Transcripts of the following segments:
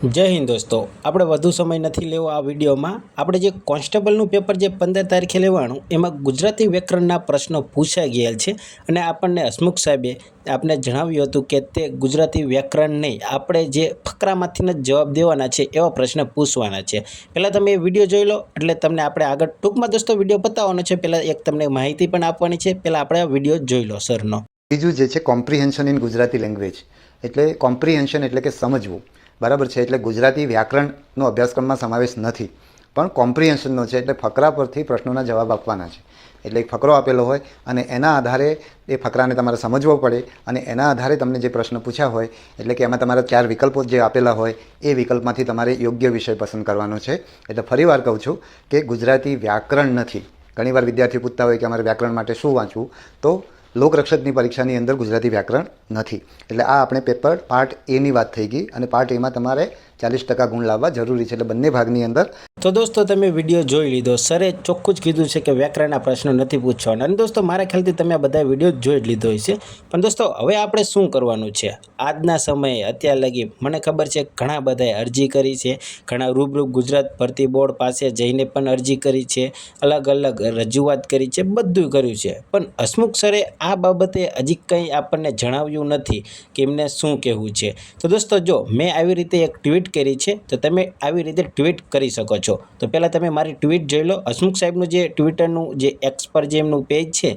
જય હિન્દ દોસ્તો, આપણે વધુ સમય નથી લેવો આ વિડીયોમાં. આપણે જે કોન્સ્ટેબલનું પેપર જે 15 તારીખે લેવાનું એમાં ગુજરાતી વ્યાકરણના પ્રશ્નો પૂછાઈ ગયેલ છે અને આપણને હસમુખ સાહેબે આપને જણાવ્યું હતું કે તે ગુજરાતી વ્યાકરણ નહીં, આપણે જે ફકરામાંથી જ જવાબ દેવાના છે એવા પ્રશ્ન પૂછવાના છે. પહેલાં તમે એ વિડીયો જોઈ લો એટલે તમને આપણે આગળ ટૂંકમાં દોસ્તો વિડીયો બતાવવાનો છે. પહેલાં એક તમને માહિતી પણ આપવાની છે. પહેલાં આપણે આ વિડીયો જોઈ લો સરનો. બીજું જે છે કોમ્પ્રિહેન્શન ઇન ગુજરાતી લેંગ્વેજ, એટલે કોમ્પ્રિહેન્શન એટલે કે સમજવું, બરાબર છે. એટલે ગુજરાતી વ્યાકરણનો અભ્યાસક્રમમાં સમાવેશ નથી, પણ કોમ્પ્રિહેન્શનનો છે. એટલે ફકરા પરથી પ્રશ્નોના જવાબ આપવાના છે. એટલે એક ફકરો આપેલો હોય અને એના આધારે એ ફકરાને તમારે સમજવો પડે અને એના આધારે તમને જે પ્રશ્ન પૂછ્યા હોય, એટલે કે એમાં તમારા 4 વિકલ્પો જે આપેલા હોય એ વિકલ્પમાંથી તમારે યોગ્ય વિષય પસંદ કરવાનો છે. એટલે ફરીવાર કહું છું કે ગુજરાતી વ્યાકરણ નથી. ઘણીવાર વિદ્યાર્થીઓ પૂછતા હોય કે અમારે વ્યાકરણ માટે શું વાંચવું, તો લોકરક્ષકની પરીક્ષાની અંદર ગુજરાતી વ્યાકરણ નથી. એટલે આ આપણે પેપર પાર્ટ એની વાત થઈ ગઈ અને પાર્ટ એમાં તમારે 40% ગુણ લાવવા જરૂરી છે. એટલે બંને ભાગની અંદર. તો દોસ્તો તમે વિડીયો જોઈ લીધો. સરે ચોખ્ખું જ કીધું છે કે વ્યાકરણના પ્રશ્નો નથી પૂછવાના. અને દોસ્તો મારા ખ્યાલથી તમે આ બધા વિડીયો જોઈ લીધો હોય છે. પણ દોસ્તો હવે આપણે શું કરવાનું છે આજના સમયે અત્યાર લગી મને ખબર છે ઘણા બધાએ અરજી કરી છે, ઘણા રૂબરૂ ગુજરાત ભરતી બોર્ડ પાસે જઈને પણ અરજી કરી છે, અલગ અલગ રજૂઆત કરી છે, બધું કર્યું છે. પણ હસમુખ સરે આ બાબતે હજી કંઈ આપણને જણાવ્યું નથી કે એમને શું કહેવું છે. તો દોસ્તો જો મેં આવી રીતે એક ટ્વીટ કરી છે તો તમે આવી રીતે ટ્વીટ કરી શકો છો. તો પહેલાં તમે મારી ટ્વીટ જોઈ લો. હસમુખ સાહેબનું જે ટ્વિટરનું જે એક્સ પર જે એમનું પેજ છે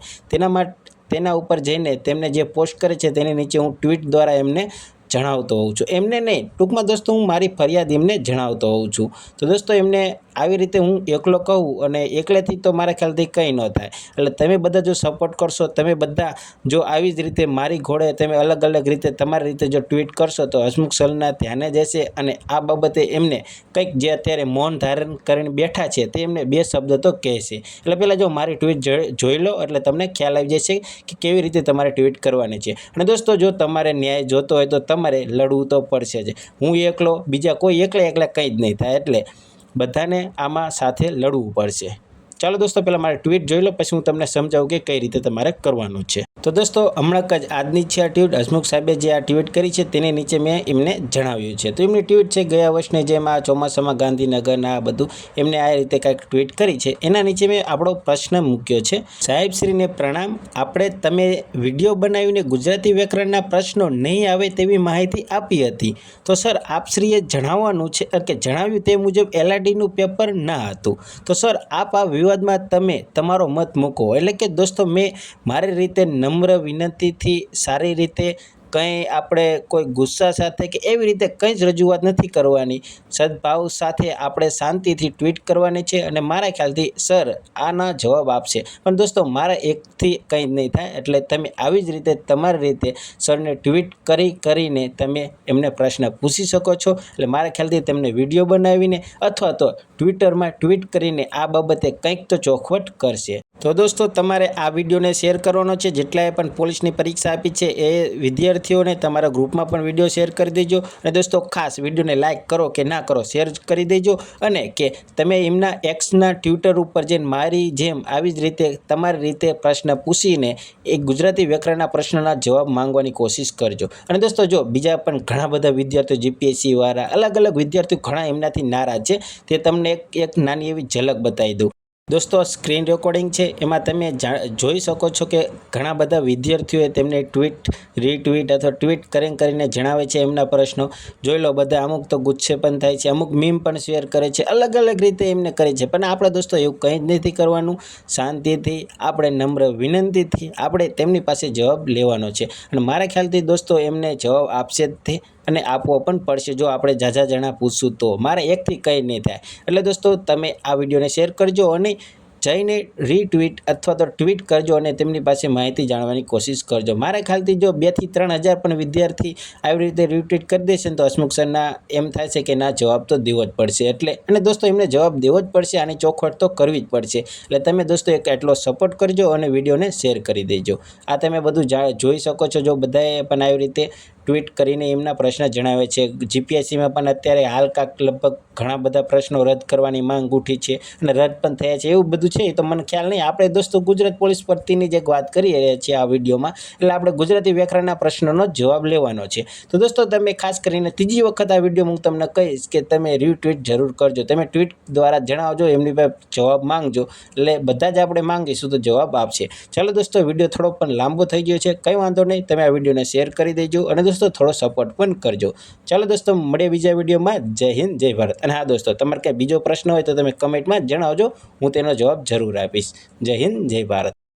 તેના ઉપર જઈને તેમને જે પોસ્ટ કરે છે તેની નીચે હું ટ્વીટ દ્વારા એમને જણાવતો હોઉં છું. એમને નહીં, ટૂંકમાં દોસ્તો હું મારી ફરિયાદ એમને જણાવતો હોઉં છું. તો દોસ્તો એમને આવી રીતે હું એકલો કહું અને એકલેથી તો મારા ખ્યાલથી કંઈ ન થાય. એટલે તમે બધા જો સપોર્ટ કરશો, તમે બધા જો આવી જ રીતે મારી ઘોડે તમે અલગ અલગ રીતે તમારી રીતે જો ટ્વીટ કરશો તો હસમુખ સરના ધ્યાને જશે અને આ બાબતે એમને કંઈક જે અત્યારે મૌન ધારણ કરીને બેઠા છે તે એમને 2 શબ્દ તો કહેશે. એટલે પહેલાં જો મારી ટ્વીટ જોઈ લો એટલે તમને ખ્યાલ આવી જશે કે કેવી રીતે તમારે ટ્વીટ કરવાની છે. અને દોસ્તો જો તમારે ન્યાય જોતો હોય તો તમારે લડવું તો પડશે જ. હું એકલો, બીજા કોઈ એકલા કંઈ જ નહીં થાય. એટલે બધાને આમાં સાથે લડવું પડશે. ચાલો દોસ્તો પહેલાં મારે ટ્વીટ જોઈ લો, પછી હું તમને સમજાવું કે કઈ રીતે તમારે કરવાનું છે. તો દોસ્તો હમણાં જ આજની છે આ ટ્વીટ. હસમુખ સાહેબે જે આ ટ્વીટ કરી છે તેની નીચે મેં એમને જણાવ્યું છે. તો એમની ટ્વીટ છે ગયા વર્ષની જેમ આ ચોમાસામાં ગાંધીનગરના આ બધું એમને આ રીતે કાંઈક ટ્વીટ કરી છે. એના નીચે મેં આપણો પ્રશ્ન મૂક્યો છે. સાહેબશ્રીને પ્રણામ. આપણે તમે વિડીયો બનાવીને ગુજરાતી વ્યાકરણના પ્રશ્નો નહીં આવે તેવી માહિતી આપી હતી. તો સર આપશ્રીએ જણાવવાનું છે કે જણાવ્યું તે મુજબ LRDનું પેપર ના હતું. તો સર આપ આ વિવાદમાં તમે તમારો મત મૂકો. એટલે કે દોસ્તો મેં મારી રીતે નમ્ર વિનંતીથી સારી રીતે કંઈ આપણે કોઈ ગુસ્સા સાથે કે એવી રીતે કંઈ જ રજૂઆત નથી કરવાની. સદભાવ સાથે આપણે શાંતિથી ટ્વીટ કરવાની છે અને મારા ખ્યાલથી સર આના જવાબ આપશે. પણ દોસ્તો મારા એકથી કંઈ જ નહીં થાય. એટલે તમે આવી જ રીતે તમારી રીતે સરને ટ્વીટ કરીને તમે એમને પ્રશ્ન પૂછી શકો છો. એટલે મારા ખ્યાલથી તેમને વિડીયો બનાવીને અથવા તો ટ્વિટરમાં ટ્વીટ કરીને આ બાબતે કંઈક તો ચોખવટ કરશે. તો દોસ્તો તમારે આ વિડીયોને શેર કરવાનો છે. જેટલાએ પણ પોલીસની પરીક્ષા આપી છે એ વિદ્યાર્થીઓને તમારા ગ્રુપમાં પણ વિડીયો શેર કરી દેજો. અને દોસ્તો ખાસ વિડીયોને લાઇક કરો કે ના કરો, શેર કરી દેજો. અને કે તમે એમના એક્સના ટ્વિટર ઉપર જઈને મારી જેમ આવી જ રીતે તમારી રીતે પ્રશ્ન પૂછીને એ ગુજરાતી વ્યાકરણના પ્રશ્નોના જવાબ માંગવાની કોશિશ કરજો. અને દોસ્તો જો બીજા પણ ઘણા બધા વિદ્યાર્થીઓ GPSC વાળા અલગ અલગ વિદ્યાર્થીઓ ઘણા એમનાથી નારાજ છે. તે તમને એક નાની એવી ઝલક બતાવી દઉં. દોસ્તો સ્ક્રીન રેકોર્ડિંગ છે એમાં તમે જોઈ શકો છો કે ઘણા બધા વિદ્યાર્થીઓએ તેમને રીટ્વીટ અથવા ટ્વીટ કરીને જણાવે છે એમના પ્રશ્નો. જોઈ લો બધા. અમુક તો ગુસ્સે પણ થાય છે, અમુક મીમ પણ શેર કરે છે, અલગ અલગ રીતે એમને કરે છે. પણ આપણે દોસ્તો એવું કંઈ જ નથી કરવાનું. શાંતિથી આપણે નમ્ર વિનંતીથી આપણે તેમની પાસે જવાબ લેવાનો છે. અને મારા ખ્યાલથી દોસ્તો એમને જવાબ આપશે જ તે અને આપવો પણ પડશે. જો આપણે ઝાઝા જણા પૂછશું તો મારે એકથી કંઈ નહીં થાય. એટલે દોસ્તો તમે આ વિડીયોને શેર કરજો અને જઈને રીટ્વીટ અથવા તો ટ્વીટ કરજો અને તેમની પાસે માહિતી જાણવાની કોશિશ કરજો. મારા ખ્યાલથી જો 2 થી 3 હજાર પણ વિદ્યાર્થી આવી રીતે રીટ્વીટ કરી દેશે ને તો હસમુખ સરના એમ થાય છે કે ના જવાબ તો દેવો જ પડશે. એટલે અને દોસ્તો એમને જવાબ દેવો જ પડશે. આની ચોખવટ તો કરવી જ પડશે. એટલે તમે દોસ્તો એક એટલો સપોર્ટ કરજો અને વિડીયોને શેર કરી દેજો. આ તમે બધું જોઈ શકો છો. જો બધાએ પણ આવી રીતે ટ્વીટ કરીને એમના પ્રશ્ન જણાવે છે. જીપીએસસીમાં પણ અત્યારે હાલ કાંક લગભગ ઘણા બધા પ્રશ્નો રદ કરવાની માંગ ઉઠી છે અને રદ પણ થયા છે, એવું બધું છે. એ તો મને ખ્યાલ નહીં. આપણે દોસ્તો ગુજરાત પોલીસ ભરતીની જ એક વાત કરી રહ્યા છીએ આ વિડીયોમાં, એટલે આપણે ગુજરાતી વ્યાકરણના પ્રશ્નોનો જવાબ લેવાનો છે. તો દોસ્તો તમે ખાસ કરીને ત્રીજી વખત આ વિડીયો હું તમને કહીશ કે તમે રીટ્વીટ જરૂર કરજો. તમે ટ્વીટ દ્વારા જણાવજો, એમની પાસે જવાબ માંગજો, એટલે બધા જ આપણે માંગીશું તો જવાબ આપશે. ચાલો દોસ્તો, વિડીયો થોડો પણ લાંબો થઈ ગયો છે, કંઈ વાંધો નહીં, તમે આ વિડીયોને શેર કરી દેજો અને દોસ્તો થોડો સપોર્ટ પણ કરજો. ચાલો દોસ્તો, મળીએ બીજા વિડીયોમાં. જય હિન્દ, જય ભારત. અને હા દોસ્તો, તમારે કંઈ બીજો પ્રશ્ન હોય તો તમે કમેન્ટમાં જણાવજો, હું તેનો જવાબ જરૂર આપીશ. જય હિન્દ, જય ભારત.